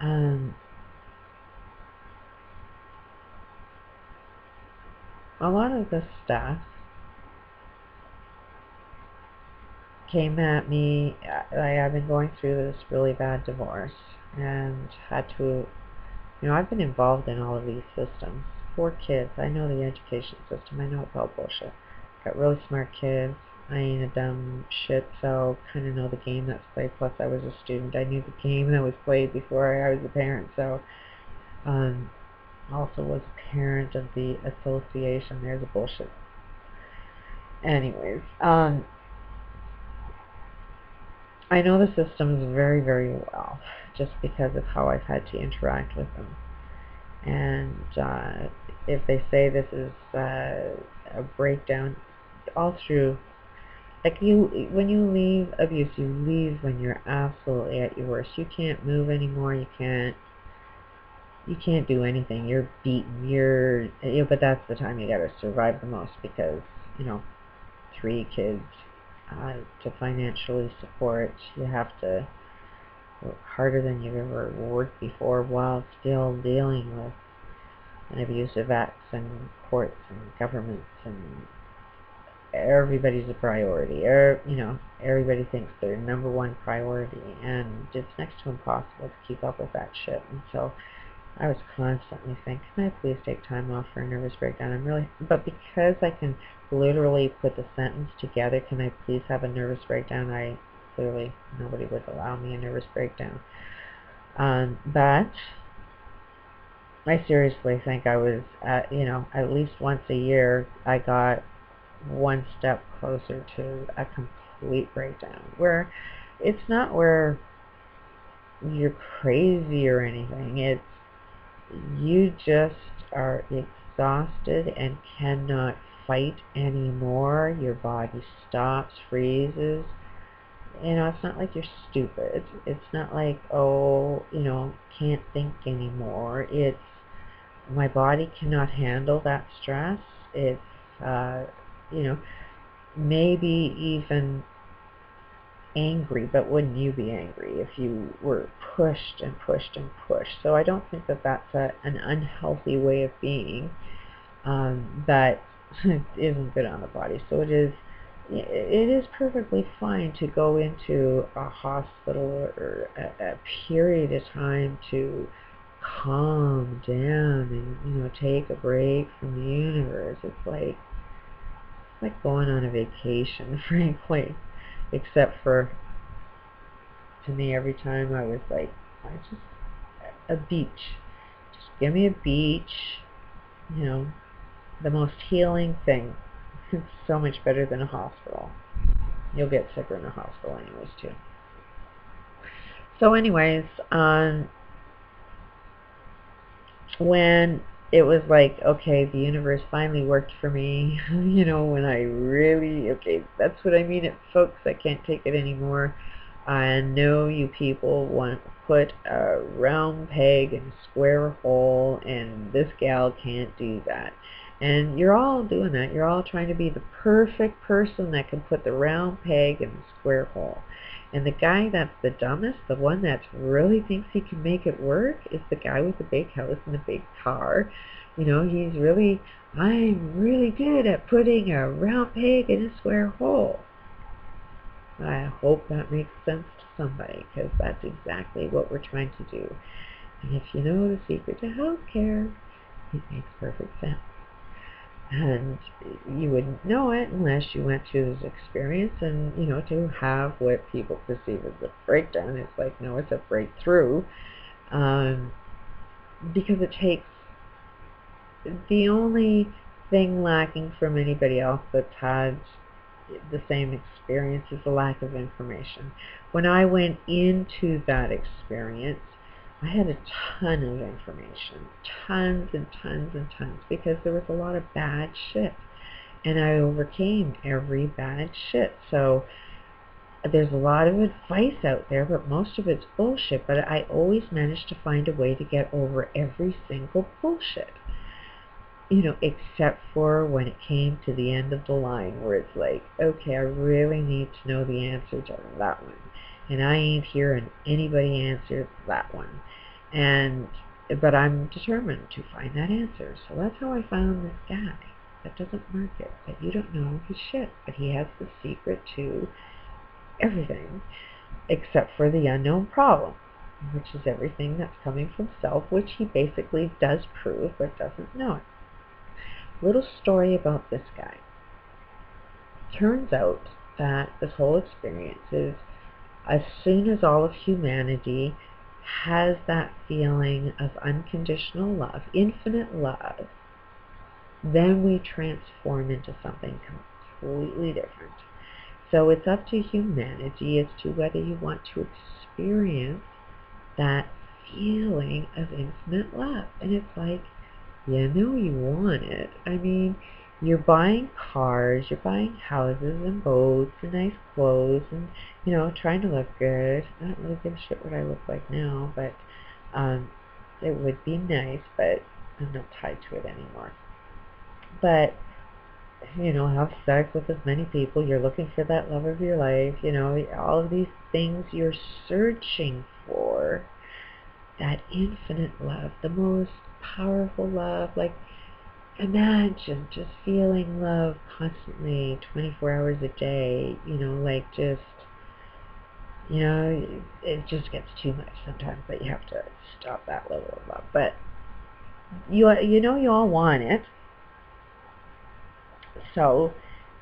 Um, a lot of the stuff came at me. I've been going through this really bad divorce and had to, I've been involved in all of these systems. 4 kids. I know the education system. I know it's all bullshit. Got really smart kids. I ain't a dumb shit, so kind of know the game that's played. Plus, I was a student. I knew the game that was played before I was a parent, so also was a parent of the association. There's a bullshit. Anyways, I know the systems very, very well, just because of how I've had to interact with them. And if they say this is a breakdown, all through, like when you leave abuse, you leave when you're absolutely at your worst. You can't move anymore. You can't do anything. You're beaten. But that's the time you gotta survive the most, because 3 kids to financially support. You have to work harder than you've ever worked before, while still dealing with an abusive ex and courts and governments, and everybody's a priority. Everybody thinks they're #1 priority, and it's next to impossible to keep up with that shit. And so I was constantly saying, can I please take time off for a nervous breakdown? But because I can literally put the sentence together, can I please have a nervous breakdown? Clearly, nobody would allow me a nervous breakdown. But I seriously think I was, at least once a year, I got one step closer to a complete breakdown, where it's not where you're crazy or anything. It's you just are exhausted and cannot fight anymore. Your body stops, freezes. It's not like you're stupid. It's not like, can't think anymore. It's my body cannot handle that stress. It's, maybe even angry, but wouldn't you be angry if you were pushed and pushed and pushed? So I don't think that that's an unhealthy way of being that isn't good on the body. So it is perfectly fine to go into a hospital or a period of time to calm down and take a break from the universe. It's like going on a vacation, frankly. Except for, to me, every time I was like, a beach. Just give me a beach. The most healing thing. It's so much better than a hospital. You'll get sicker in a hospital anyways, too. So anyways, when it was like, okay, the universe finally worked for me, when I really, okay, that's what I mean, folks, I can't take it anymore. I know you people want to put a round peg in a square hole, and this gal can't do that. And you're all doing that. You're all trying to be the perfect person that can put the round peg in the square hole. And the guy that's the dumbest, the one that really thinks he can make it work, is the guy with the big house and the big car. I'm really good at putting a round peg in a square hole. I hope that makes sense to somebody, because that's exactly what we're trying to do. And if you know the secret to healthcare, it makes perfect sense. And you wouldn't know it unless you went through this experience. And, to have what people perceive as a breakdown, it's like, no, it's a breakthrough. Because it takes, the only thing lacking from anybody else that's had the same experience is the lack of information. When I went into that experience, I had a ton of information, tons and tons and tons, because there was a lot of bad shit, and I overcame every bad shit. So there's a lot of advice out there, but most of it's bullshit, but I always managed to find a way to get over every single bullshit. Except for when it came to the end of the line, where it's like, okay, I really need to know the answer to that one, and I ain't hearing anybody answer that one. And but I'm determined to find that answer. So that's how I found this guy that doesn't market, that you don't know his shit, but he has the secret to everything except for the unknown problem, which is everything that's coming from self, which he basically does prove but doesn't know it. Little story about this guy. Turns out that this whole experience is, as soon as all of humanity has that feeling of unconditional love, infinite love, then we transform into something completely different. So it's up to humanity as to whether you want to experience that feeling of infinite love. And it's like, you know you want it. I mean, you're buying cars, you're buying houses and boats and nice clothes and, you know, trying to look good. I don't really give a shit what I look like now, but it would be nice, but I'm not tied to it anymore. But, you know, have sex with as many people. You're looking for that love of your life. You know, all of these things you're searching for, that infinite love, the most powerful love. Like, imagine just feeling love constantly, 24 hours a day. You know, like just, you know, it just gets too much sometimes, but you have to stop that level of love. But you know you all want it. So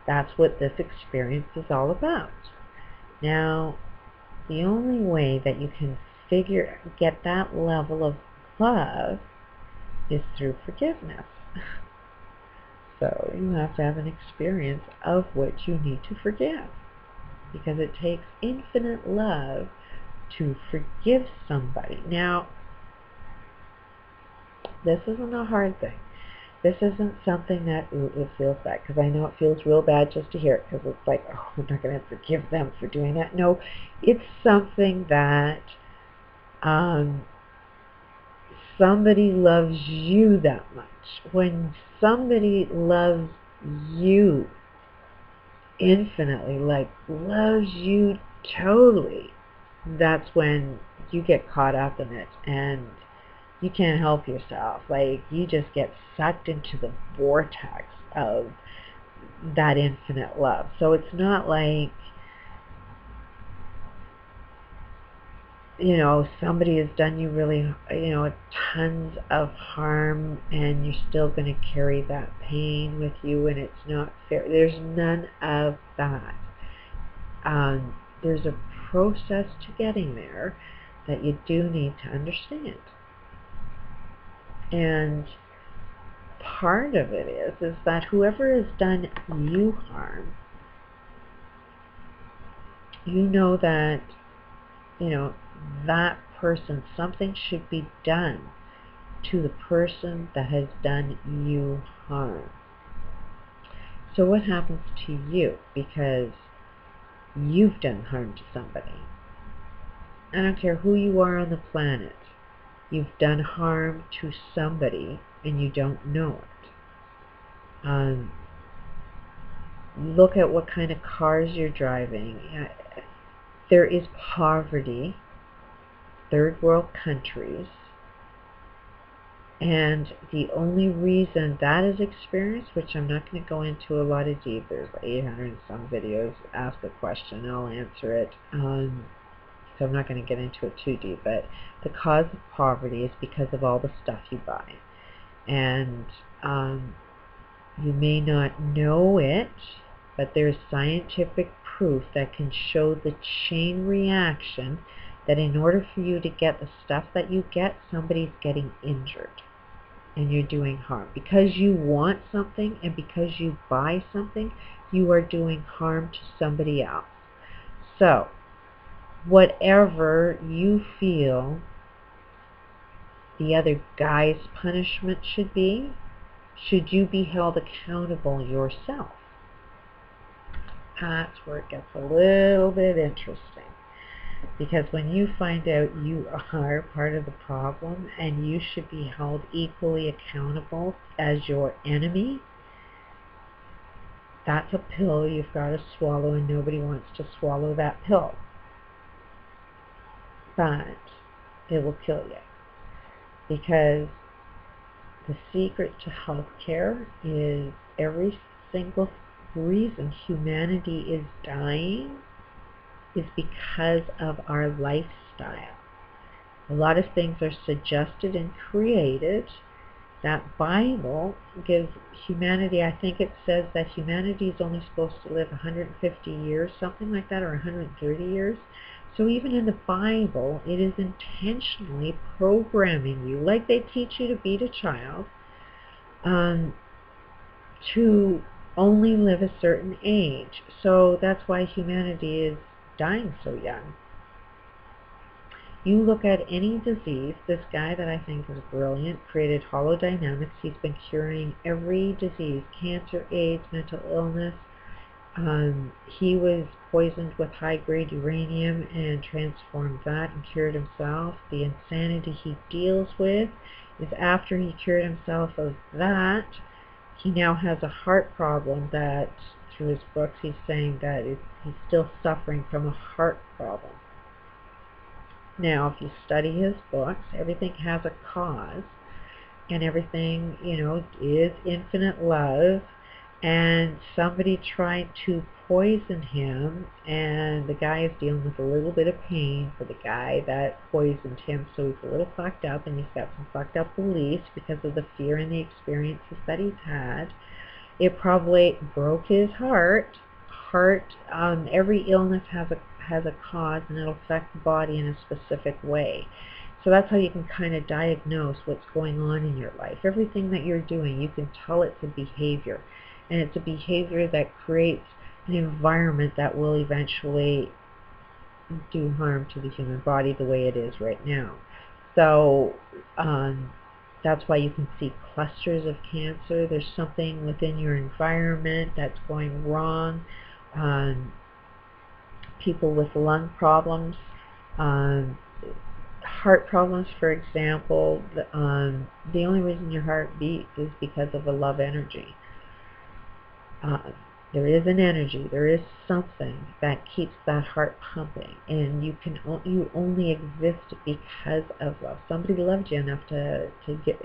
that's what this experience is all about. Now, the only way that you can get that level of love is through forgiveness. So you have to have an experience of which you need to forgive, because it takes infinite love to forgive somebody. Now, this isn't a hard thing. This isn't something that, it feels bad, because I know it feels real bad just to hear it, because it's like, oh, I'm not going to forgive them for doing that. No, it's something that somebody loves you that much. When somebody loves you infinitely, like loves you totally, that's when you get caught up in it and you can't help yourself. Like, you just get sucked into the vortex of that infinite love. So it's not like, you know, somebody has done you really, you know, tons of harm, and you're still going to carry that pain with you, and it's not fair. There's none of that. There's a process to getting there that you do need to understand. And part of it is that whoever has done you harm, you know that, you know, that person, something should be done to the person that has done you harm. So what happens to you because you've done harm to somebody? I don't care who you are on the planet. You've done harm to somebody and you don't know it. Look at what kind of cars you're driving. There is poverty, third world countries, and the only reason that is experienced, which I'm not going to go into a lot of deep, there's 800 and some videos, ask a question, I'll answer it, so I'm not going to get into it too deep, but the cause of poverty is because of all the stuff you buy. And you may not know it, but there's scientific proof that can show the chain reaction that in order for you to get the stuff that you get, somebody's getting injured and you're doing harm. Because you want something and because you buy something, you are doing harm to somebody else. So, whatever you feel the other guy's punishment should be, should you be held accountable yourself? That's where it gets a little bit interesting. Because when you find out you are part of the problem and you should be held equally accountable as your enemy, that's a pill you've got to swallow, and nobody wants to swallow that pill. But it will kill you. because the secret to healthcare is every single reason humanity is dying is because of our lifestyle. A lot of things are suggested and created. That Bible gives humanity, I think it says that humanity is only supposed to live 150 years, something like that, or 130 years. So even in the Bible, it is intentionally programming you, like they teach you to beat a child, to only live a certain age. So that's why humanity is dying so young. You look at any disease, this guy that I think is brilliant created holodynamics. He's been curing every disease, cancer, AIDS, mental illness. He was poisoned with high-grade uranium and transformed that and cured himself. The insanity he deals with is after he cured himself of that, he now has a heart problem that, through his books, he's saying that he's still suffering from a heart problem. Now, if you study his books, everything has a cause, and everything, is infinite love, and somebody tried to poison him, and the guy is dealing with a little bit of pain for the guy that poisoned him, so he's a little fucked up, and he's got some fucked up beliefs because of the fear and the experiences that he's had. It probably broke his heart. Every illness has a cause, and it'll affect the body in a specific way. So that's how you can kind of diagnose what's going on in your life. Everything that you're doing, you can tell it's a behavior. And it's a behavior that creates an environment that will eventually do harm to the human body the way it is right now. So that's why you can see clusters of cancer. There's something within your environment that's going wrong. People with lung problems, heart problems, for example, the only reason your heart beats is because of a love energy. There is an energy, there is something that keeps that heart pumping, and you only exist because of love. Somebody loved you enough to get,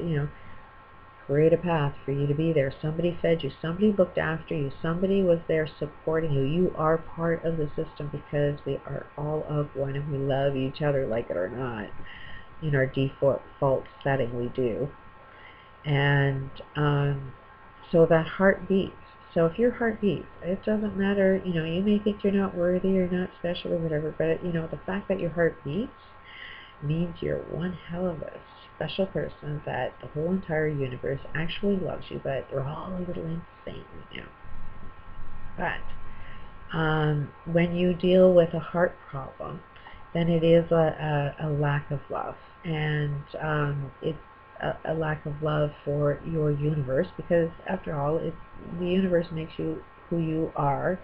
create a path for you to be there. Somebody fed you, somebody looked after you, somebody was there supporting you. You are part of the system because we are all of one, and we love each other, like it or not. In our default setting, we do. And so that heart beats. So if your heart beats, it doesn't matter, you may think you're not worthy, you're not special or whatever, but the fact that your heart beats means you're one hell of a special person that the whole entire universe actually loves you, but they're all a little insane right now. But when you deal with a heart problem, then it is a lack of love, and it's a lack of love for your universe, because after all, the universe makes you who you are.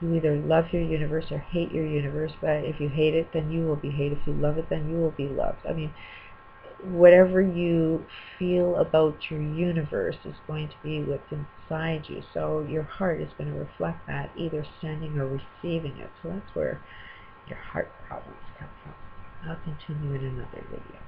You either love your universe or hate your universe, but if you hate it, then you will be hated. If you love it, then you will be loved. I mean, whatever you feel about your universe is going to be what's inside you. So your heart is going to reflect that, either sending or receiving it. So that's where your heart problems come from. I'll continue in another video.